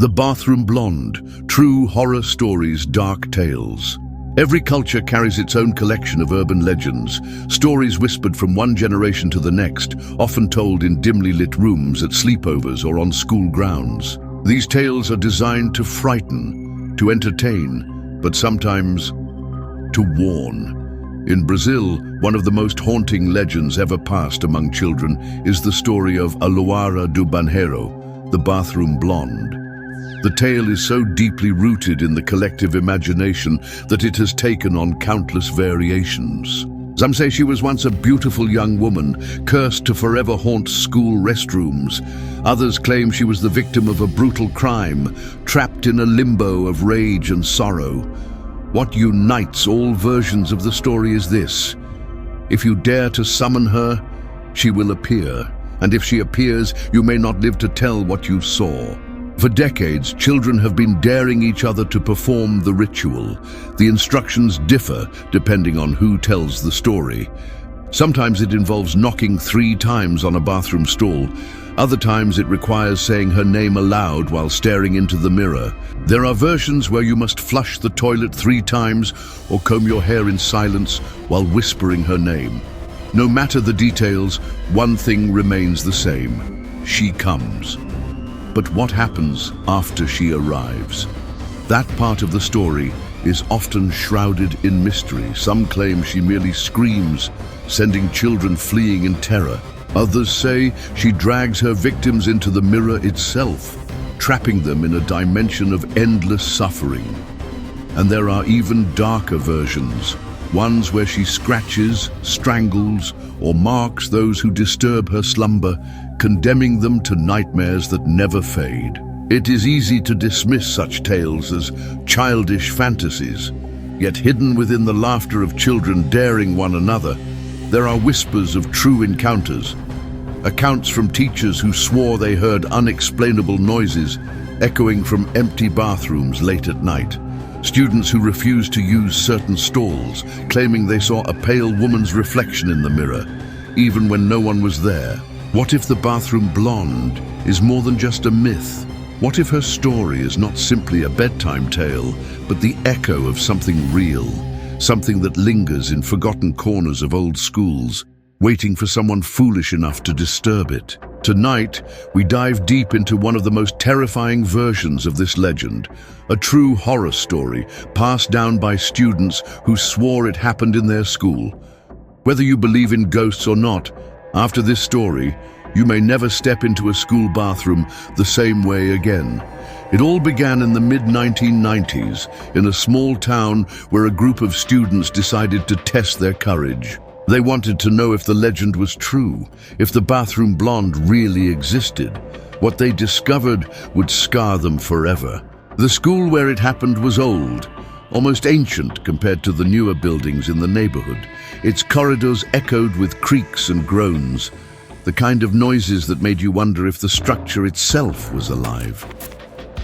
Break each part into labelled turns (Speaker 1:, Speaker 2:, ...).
Speaker 1: The Bathroom Blonde, true horror stories, dark tales. Every culture carries its own collection of urban legends, stories whispered from one generation to the next, often told in dimly lit rooms at sleepovers or on school grounds. These tales are designed to frighten, to entertain, but sometimes to warn. In Brazil, one of the most haunting legends ever passed among children is the story of A Loira do Banheiro, the Bathroom Blonde. The tale is so deeply rooted in the collective imagination that it has taken on countless variations. Some say she was once a beautiful young woman, cursed to forever haunt school restrooms. Others claim she was the victim of a brutal crime, trapped in a limbo of rage and sorrow. What unites all versions of the story is this: if you dare to summon her, she will appear, and if she appears, you may not live to tell what you saw. For decades, children have been daring each other to perform the ritual. The instructions differ depending on who tells the story. Sometimes it involves knocking 3 times on a bathroom stall. Other times it requires saying her name aloud while staring into the mirror. There are versions where you must flush the toilet 3 times or comb your hair in silence while whispering her name. No matter the details, one thing remains the same: she comes. But what happens after she arrives? That part of the story is often shrouded in mystery. Some claim she merely screams, sending children fleeing in terror. Others say she drags her victims into the mirror itself, trapping them in a dimension of endless suffering. And there are even darker versions, ones where she scratches, strangles, or marks those who disturb her slumber, condemning them to nightmares that never fade. It is easy to dismiss such tales as childish fantasies, yet hidden within the laughter of children daring one another, there are whispers of true encounters, accounts from teachers who swore they heard unexplainable noises echoing from empty bathrooms late at night, students who refused to use certain stalls, claiming they saw a pale woman's reflection in the mirror, even when no one was there. What if the Bathroom Blonde is more than just a myth? What if her story is not simply a bedtime tale, but the echo of something real? Something that lingers in forgotten corners of old schools, waiting for someone foolish enough to disturb it. Tonight, we dive deep into one of the most terrifying versions of this legend, a true horror story passed down by students who swore it happened in their school. Whether you believe in ghosts or not, after this story, you may never step into a school bathroom the same way again. It all began in the mid-1990s, in a small town where a group of students decided to test their courage. They wanted to know if the legend was true, if the Bathroom Blonde really existed. What they discovered would scar them forever. The school where it happened was old, almost ancient compared to the newer buildings in the neighborhood. Its corridors echoed with creaks and groans, the kind of noises that made you wonder if the structure itself was alive.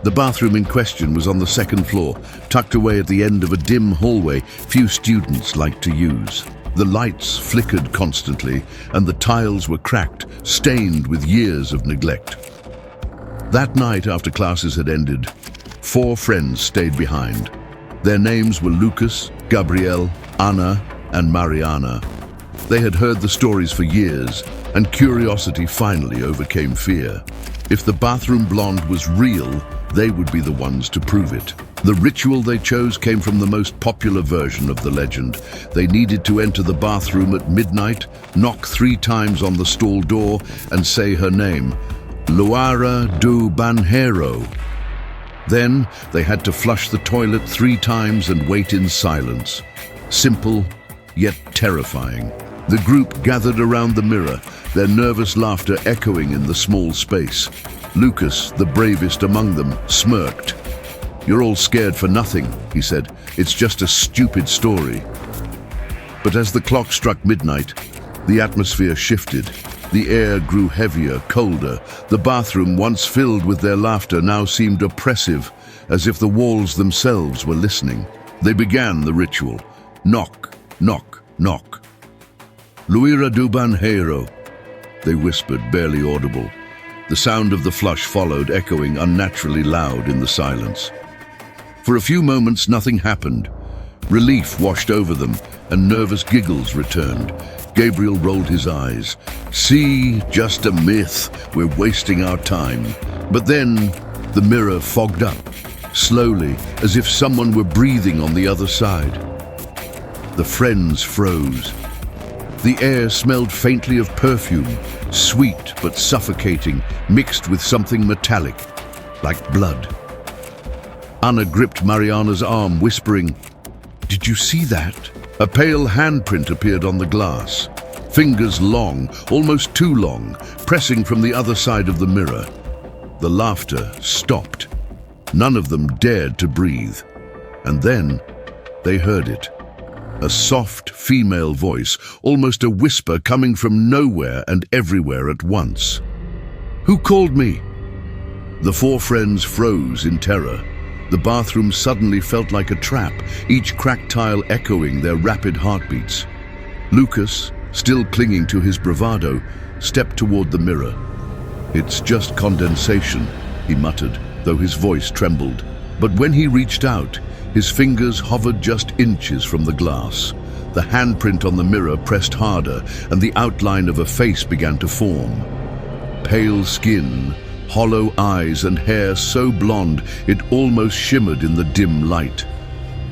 Speaker 1: The bathroom in question was on the 2nd floor, tucked away at the end of a dim hallway few students liked to use. The lights flickered constantly, and the tiles were cracked, stained with years of neglect. That night, after classes had ended, 4 friends stayed behind. Their names were Lucas, Gabriel, Anna, and Mariana. They had heard the stories for years, and curiosity finally overcame fear. If the Bathroom Blonde was real, they would be the ones to prove it. The ritual they chose came from the most popular version of the legend. They needed to enter the bathroom at midnight, knock 3 times on the stall door, and say her name, Loira do Banheiro. Then they had to flush the toilet 3 times and wait in silence. Simple, yet terrifying. The group gathered around the mirror, their nervous laughter echoing in the small space. Lucas, the bravest among them, smirked. "You're all scared for nothing," he said. "It's just a stupid story." But as the clock struck midnight, the atmosphere shifted. The air grew heavier, colder. The bathroom, once filled with their laughter, now seemed oppressive, as if the walls themselves were listening. They began the ritual. Knock, knock, knock. "Loira do Banheiro," they whispered, barely audible. The sound of the flush followed, echoing unnaturally loud in the silence. For a few moments, nothing happened. Relief washed over them, and nervous giggles returned. Gabriel rolled his eyes. See, just a myth. We're wasting our time. But then, the mirror fogged up, slowly, as if someone were breathing on the other side. The friends froze. The air smelled faintly of perfume, sweet but suffocating, mixed with something metallic, like blood. Anna gripped Mariana's arm, whispering, "Did you see that?" A pale handprint appeared on the glass, fingers long, almost too long, pressing from the other side of the mirror. The laughter stopped. None of them dared to breathe. And then they heard it. A soft female voice, almost a whisper coming from nowhere and everywhere at once. "Who called me?" The four friends froze in terror. The bathroom suddenly felt like a trap, each cracked tile echoing their rapid heartbeats. Lucas, still clinging to his bravado, stepped toward the mirror. "It's just condensation," he muttered, though his voice trembled. But when he reached out, his fingers hovered just inches from the glass. The handprint on the mirror pressed harder, and the outline of a face began to form. Pale skin, hollow eyes, and hair so blonde it almost shimmered in the dim light.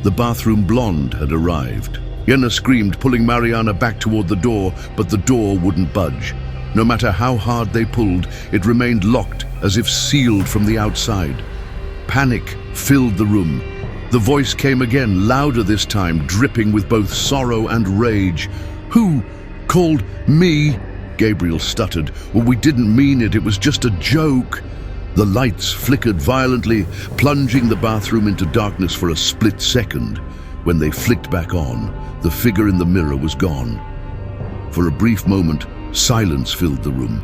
Speaker 1: The bathroom blonde had arrived. Jenna screamed, pulling Mariana back toward the door, but the door wouldn't budge. No matter how hard they pulled, it remained locked, as if sealed from the outside. Panic filled the room. The voice came again, louder this time, dripping with both sorrow and rage. "Who called me?" Gabriel stuttered. "Well, we didn't mean it. It was just a joke." The lights flickered violently, plunging the bathroom into darkness for a split second. When they flicked back on, the figure in the mirror was gone. For a brief moment, silence filled the room.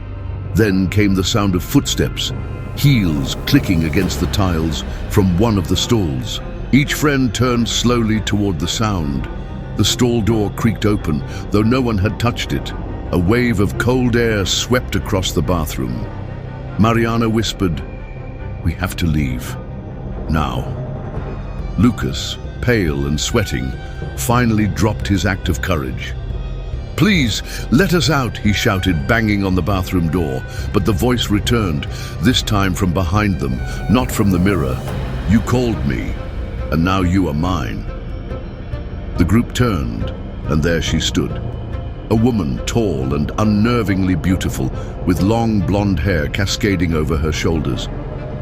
Speaker 1: Then came the sound of footsteps, heels clicking against the tiles from one of the stalls. Each friend turned slowly toward the sound. The stall door creaked open, though no one had touched it. A wave of cold air swept across the bathroom. Mariana whispered, "We have to leave. Now." Lucas, pale and sweating, finally dropped his act of courage. "Please, let us out," he shouted, banging on the bathroom door. But the voice returned, this time from behind them, not from the mirror. "You called me, and now you are mine." The group turned, and there she stood. A woman, tall and unnervingly beautiful, with long blonde hair cascading over her shoulders.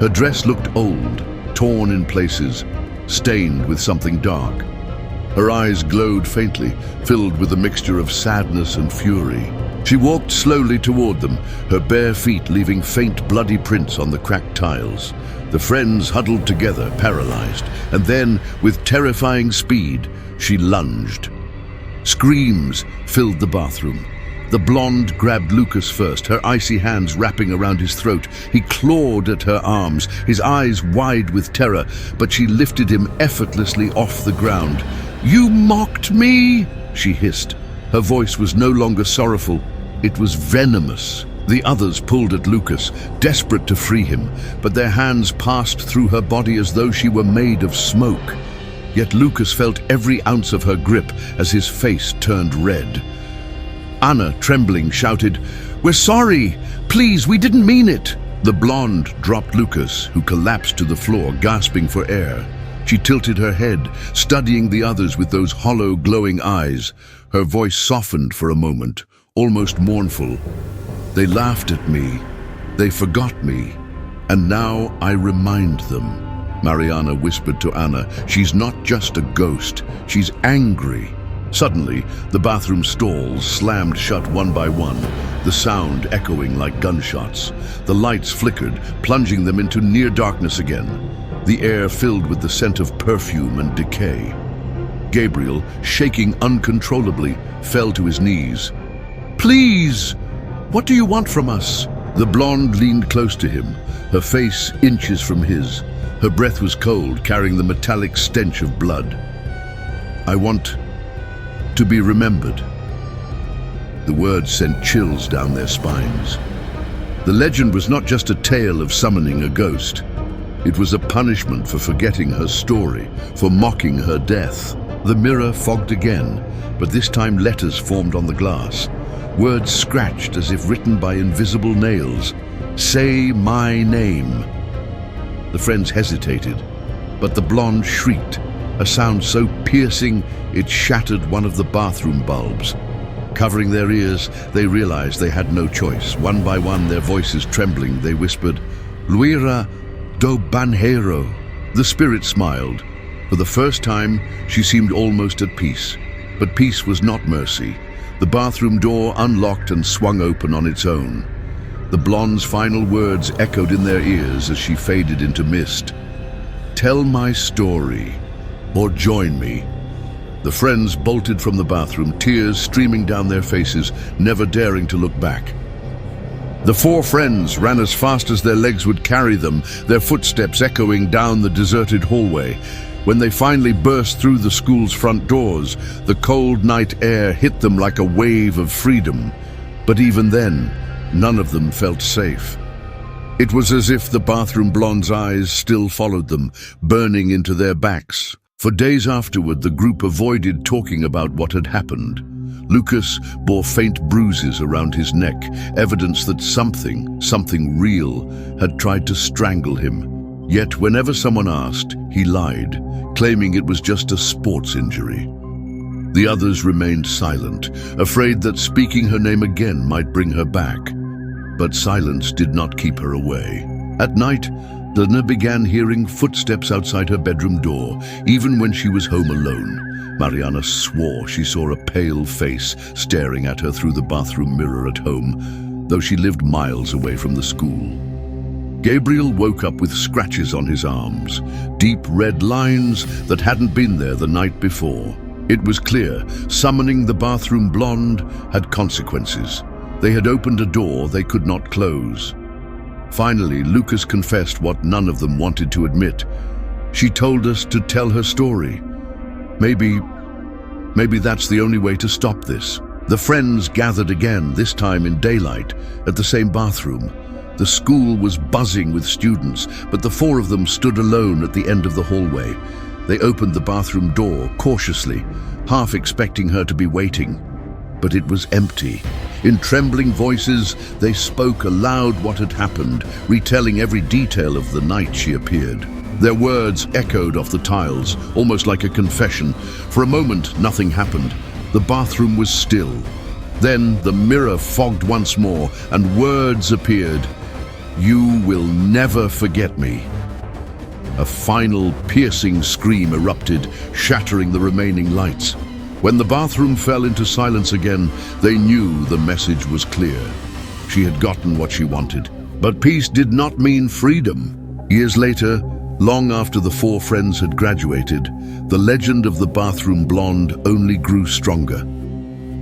Speaker 1: Her dress looked old, torn in places, stained with something dark. Her eyes glowed faintly, filled with a mixture of sadness and fury. She walked slowly toward them, her bare feet leaving faint bloody prints on the cracked tiles. The friends huddled together, paralyzed, and then, with terrifying speed, she lunged. Screams filled the bathroom. The blonde grabbed Lucas first, her icy hands wrapping around his throat. He clawed at her arms, his eyes wide with terror, but she lifted him effortlessly off the ground. "You mocked me!" she hissed. Her voice was no longer sorrowful, it was venomous. The others pulled at Lucas, desperate to free him, but their hands passed through her body as though she were made of smoke. Yet Lucas felt every ounce of her grip as his face turned red. Anna, trembling, shouted, "We're sorry! Please, we didn't mean it!" The blonde dropped Lucas, who collapsed to the floor, gasping for air. She tilted her head, studying the others with those hollow, glowing eyes. Her voice softened for a moment, almost mournful. "They laughed at me. They forgot me. And now I remind them." Mariana whispered to Anna, "She's not just a ghost, she's angry." Suddenly, the bathroom stalls slammed shut one by one, the sound echoing like gunshots. The lights flickered, plunging them into near darkness again. The air filled with the scent of perfume and decay. Gabriel, shaking uncontrollably, fell to his knees. "Please! What do you want from us?" The blonde leaned close to him, her face inches from his. Her breath was cold, carrying the metallic stench of blood. "I want to be remembered." The words sent chills down their spines. The legend was not just a tale of summoning a ghost. It was a punishment for forgetting her story, for mocking her death. The mirror fogged again, but this time letters formed on the glass. Words scratched as if written by invisible nails. "Say my name." The friends hesitated, but the blonde shrieked, a sound so piercing it shattered one of the bathroom bulbs. Covering their ears, they realized they had no choice. One by one, their voices trembling, they whispered, "Luira do Banheiro." The spirit smiled. For the first time, she seemed almost at peace. But peace was not mercy. The bathroom door unlocked and swung open on its own. The blonde's final words echoed in their ears as she faded into mist. "Tell my story, or join me." The friends bolted from the bathroom, tears streaming down their faces, never daring to look back. The four friends ran as fast as their legs would carry them, their footsteps echoing down the deserted hallway. When they finally burst through the school's front doors, the cold night air hit them like a wave of freedom. But even then, none of them felt safe. It was as if the bathroom blonde's eyes still followed them, burning into their backs. For days afterward, the group avoided talking about what had happened. Lucas bore faint bruises around his neck, evidence that something real, had tried to strangle him. Yet whenever someone asked, he lied, claiming it was just a sports injury. The others remained silent, afraid that speaking her name again might bring her back. But silence did not keep her away. At night, Lena began hearing footsteps outside her bedroom door, even when she was home alone. Mariana swore she saw a pale face staring at her through the bathroom mirror at home, though she lived miles away from the school. Gabriel woke up with scratches on his arms, deep red lines that hadn't been there the night before. It was clear, summoning the bathroom blonde had consequences. They had opened a door they could not close. Finally, Lucas confessed what none of them wanted to admit. She told us to tell her story. Maybe that's the only way to stop this. The friends gathered again, this time in daylight, at the same bathroom. The school was buzzing with students, but the four of them stood alone at the end of the hallway. They opened the bathroom door cautiously, half expecting her to be waiting. But it was empty. In trembling voices, they spoke aloud what had happened, retelling every detail of the night she appeared. Their words echoed off the tiles, almost like a confession. For a moment, nothing happened. The bathroom was still. Then the mirror fogged once more, and words appeared. "You will never forget me." A final, piercing scream erupted, shattering the remaining lights. When the bathroom fell into silence again, they knew the message was clear. She had gotten what she wanted. But peace did not mean freedom. Years later, long after the four friends had graduated, the legend of the bathroom blonde only grew stronger.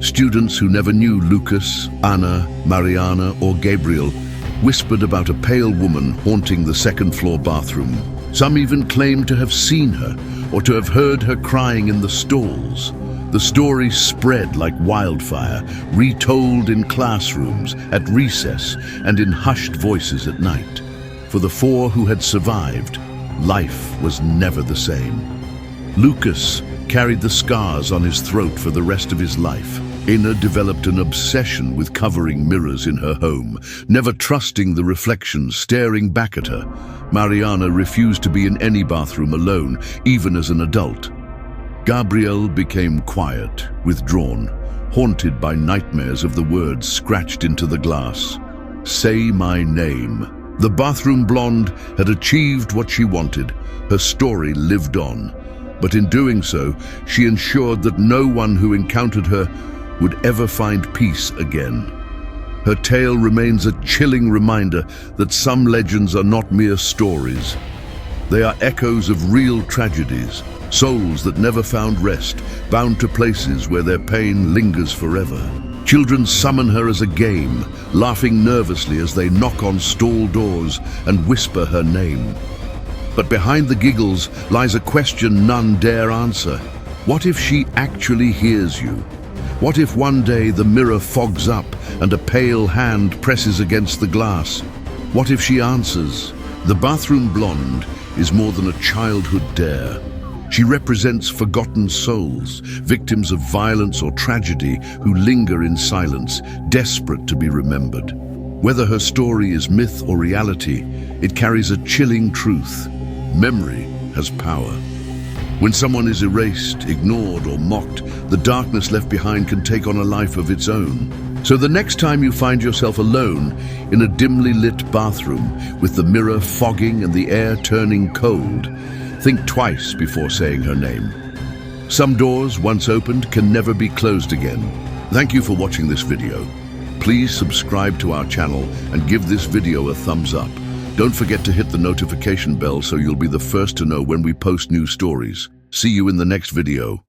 Speaker 1: Students who never knew Lucas, Anna, Mariana, or Gabriel whispered about a pale woman haunting the second-floor bathroom. Some even claimed to have seen her or to have heard her crying in the stalls. The story spread like wildfire, retold in classrooms, at recess, and in hushed voices at night. For the four who had survived, life was never the same. Lucas carried the scars on his throat for the rest of his life. Anna developed an obsession with covering mirrors in her home, never trusting the reflections staring back at her. Mariana refused to be in any bathroom alone, even as an adult. Gabriel became quiet, withdrawn, haunted by nightmares of the words scratched into the glass. "Say my name." The bathroom blonde had achieved what she wanted. Her story lived on. But in doing so, she ensured that no one who encountered her would ever find peace again. Her tale remains a chilling reminder that some legends are not mere stories. They are echoes of real tragedies, souls that never found rest, bound to places where their pain lingers forever. Children summon her as a game, laughing nervously as they knock on stall doors and whisper her name. But behind the giggles lies a question none dare answer. What if she actually hears you? What if one day the mirror fogs up and a pale hand presses against the glass. What if she answers? The bathroom blonde is more than a childhood dare. She represents forgotten souls, victims of violence or tragedy who linger in silence, desperate to be remembered. Whether her story is myth or reality, it carries a chilling truth. Memory has power. When someone is erased, ignored, or mocked, the darkness left behind can take on a life of its own. So the next time you find yourself alone in a dimly lit bathroom with the mirror fogging and the air turning cold, think twice before saying her name. Some doors, once opened, can never be closed again. Thank you for watching this video. Please subscribe to our channel and give this video a thumbs up. Don't forget to hit the notification bell so you'll be the first to know when we post new stories. See you in the next video.